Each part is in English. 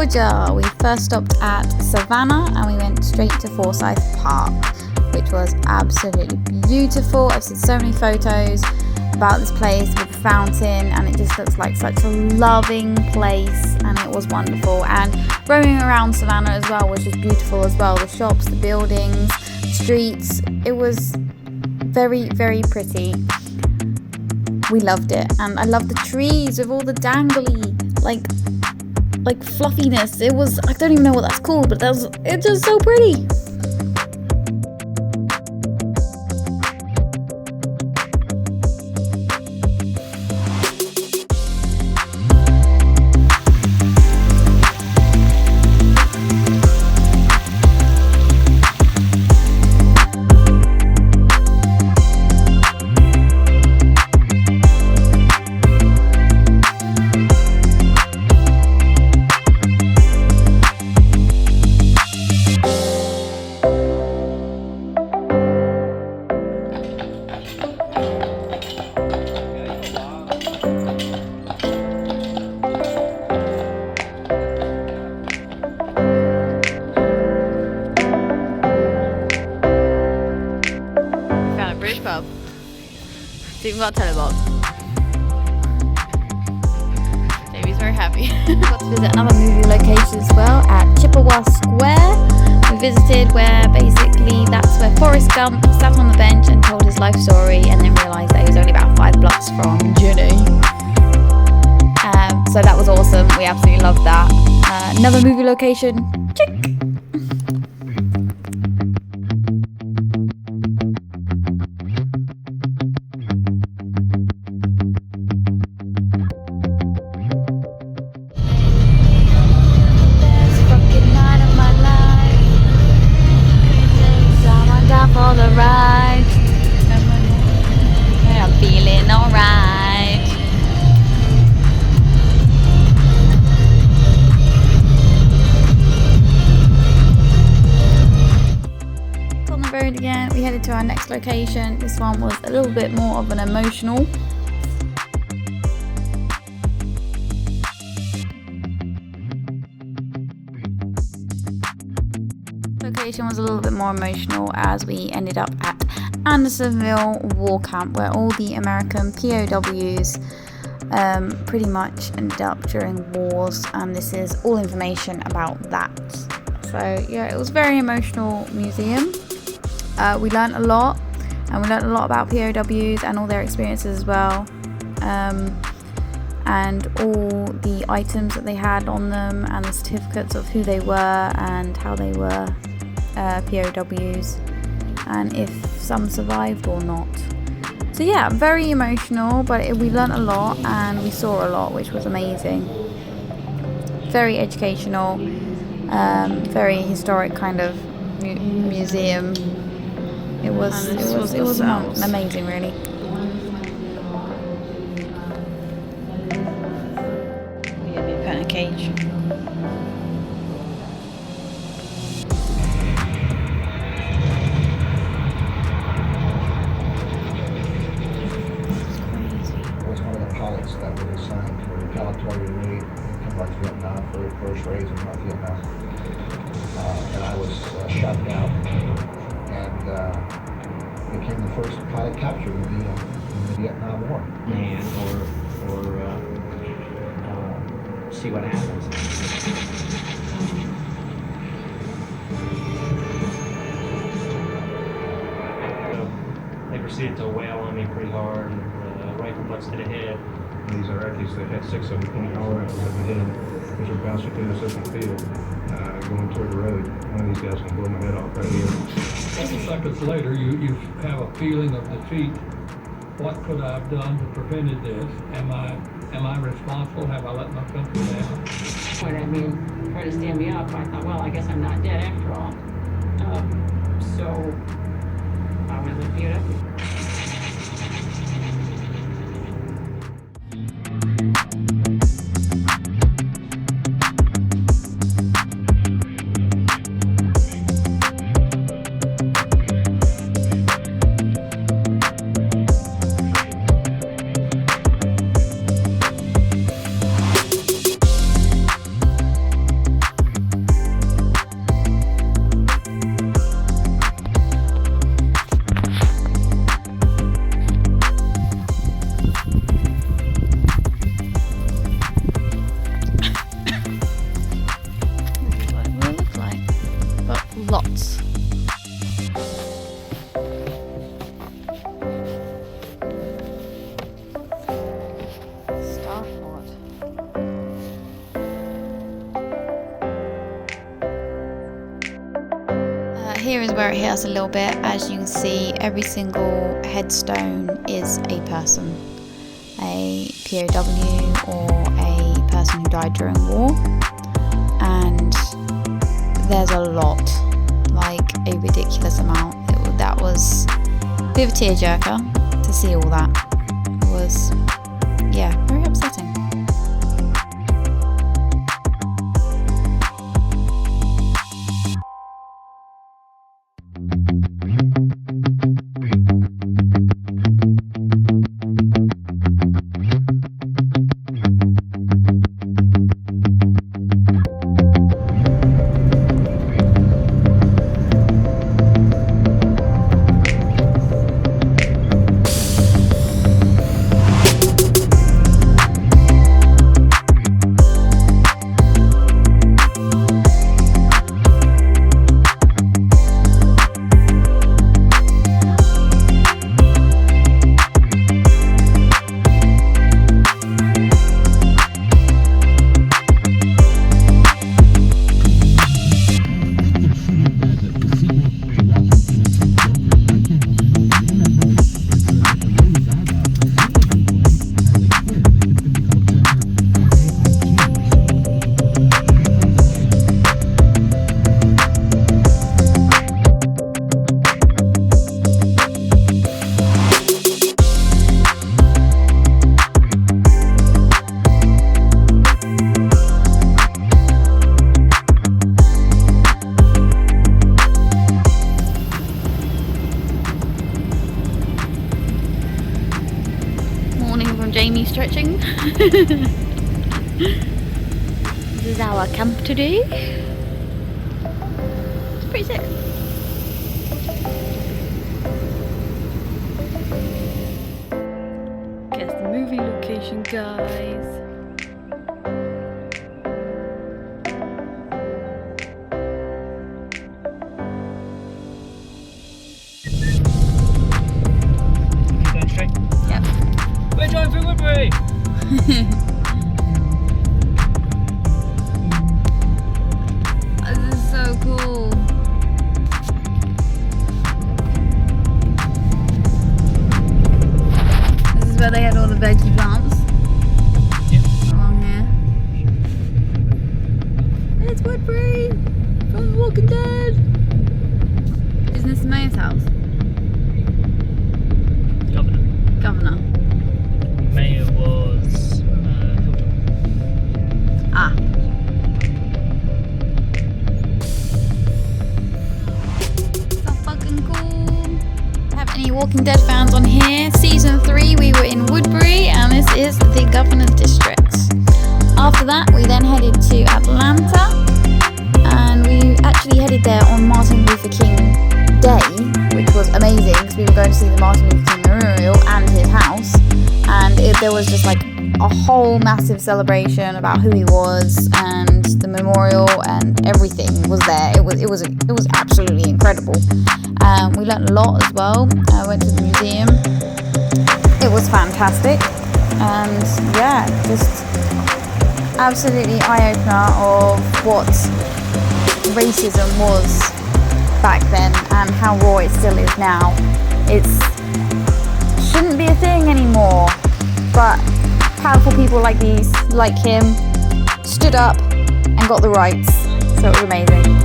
Georgia. We first stopped at Savannah and we went straight to Forsyth Park, which was absolutely beautiful. I've seen so many photos about this place with the fountain, and it just looks like such a loving place, and it was wonderful. And roaming around Savannah as well was just beautiful as well. The shops, the buildings, the streets, it was very, very pretty. We loved it, and I loved the trees with all the dangly like fluffiness. It was, I don't even know what that's called, but it's just so pretty. Pub. Think about Telebob. Jamie's very happy. We got to visit another movie location as well at Chippewa Square. We visited where basically that's where Forrest Gump sat on the bench and told his life story, and then realised that he was only about 5 blocks from Ginny. So that was awesome. We absolutely loved that. Another movie location. Check. For the ride, I'm feeling alright. On the road again, we headed to our next location. This one was a little bit more of an emotional. Location was a little bit more emotional as we ended up at Andersonville War Camp, where all the American POWs pretty much ended up during wars, and this is all information about that. So yeah, it was a very emotional museum. We learned a lot, and we learned a lot about POWs and all their experiences as well, and all the items that they had on them, and the certificates of who they were and how they were POWs, and if some survived or not. So yeah, very emotional, but we learnt a lot and we saw a lot, which was amazing. Very educational, very historic kind of museum. It was amazing, really. We had been put in a cage. That were assigned for retaliatory raid in North Vietnam for the first raids in North Vietnam. And I was shot down and became the first pilot captured in the Vietnam War. And or see what happens. They proceeded to wail on me pretty hard, and rifle butts to the head. These Iraqis, they had 6 of them pointing all around. They hit them as they're bouncing through this open field, going toward the road. One of these guys can blow my head off right here. 7 seconds later, you have a feeling of defeat. What could I have done to prevented this? Am I responsible? Have I let my country down? When I mean, tried to stand me up, I thought, well, I guess I'm not dead after all. So I was a POW. here is where it hit us a little bit. As you can see, every single headstone is a person, a POW or a person who died during war, and there's a lot, like a ridiculous amount. That was a bit of a tearjerker to see all that. It was, yeah, very upsetting. Jamie stretching. This is our camp today. It's pretty sick. Guess the movie location, guys. Going straight. Yep. We're driving through Woodbury! This is so cool. This is where they had all the veggie plants. Yep. Along here. It's Woodbury from The Walking Dead. Isn't this the mayor's house? Governor. Mayor was Hilton. Ah. So fucking cool. Have any Walking Dead fans on here? Season 3 we were in Woodbury and this is the Governor's District. After that we then headed to Atlanta and we actually headed there on Martin Luther King Day, which was amazing because we were going to see the Martin Luther King Memorial and his house, and there was just like a whole massive celebration about who he was, and the memorial and everything was there. It was absolutely incredible. We learned a lot as well. I went to the museum. It was fantastic, and yeah, just absolutely eye-opener of what racism was back then and how raw it still is now. It shouldn't be a thing anymore, but powerful people like him stood up and got the rights, so it was amazing.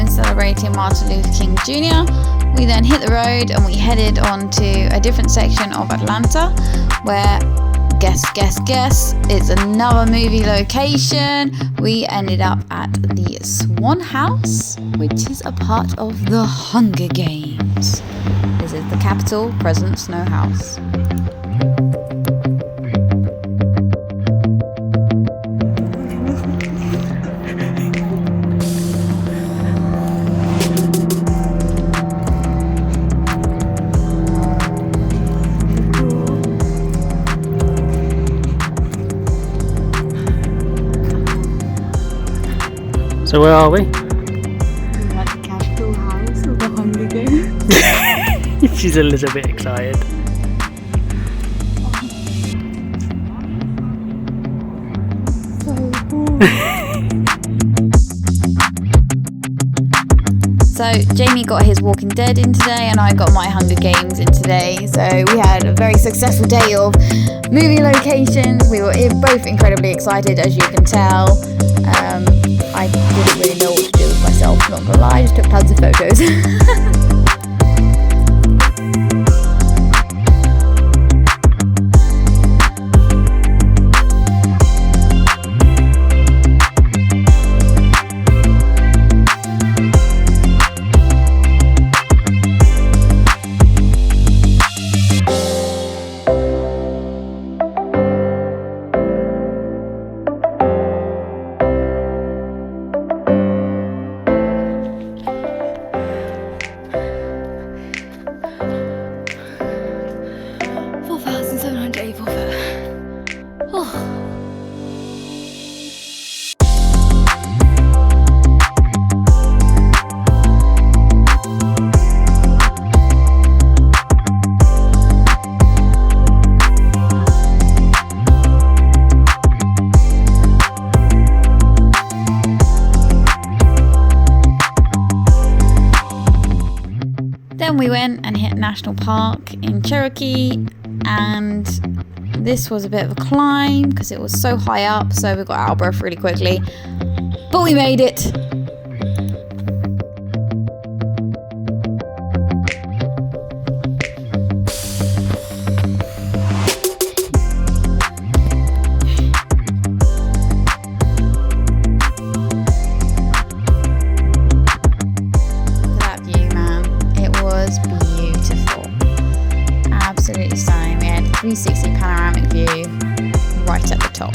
Celebrating Martin Luther King Jr. We then hit the road and we headed on to a different section of Atlanta where, guess, it's another movie location. We ended up at the Swan House, which is a part of the Hunger Games. This is the Capitol President Snow House. So where are we? Like the Capital House of the Hunger Games. She's a little bit excited. So Jamie got his Walking Dead in today and I got my Hunger Games in today. So we had a very successful day of movie locations. We were both incredibly excited, as you can tell. I didn't really know what to do with myself, not gonna lie, I just took tons of photos. Then we went and hit National Park in Cherokee, and this was a bit of a climb because it was so high up, so we got out of breath really quickly, but we made it. Absolutely stunning. We had a 360 panoramic view right at the top.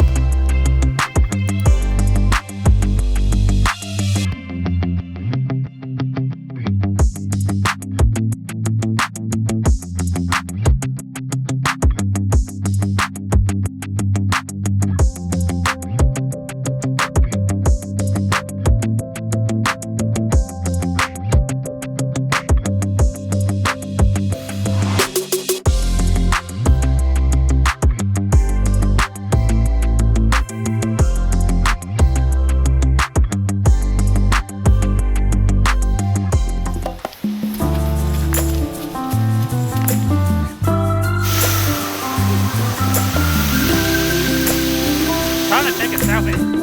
Trying to take a selfie.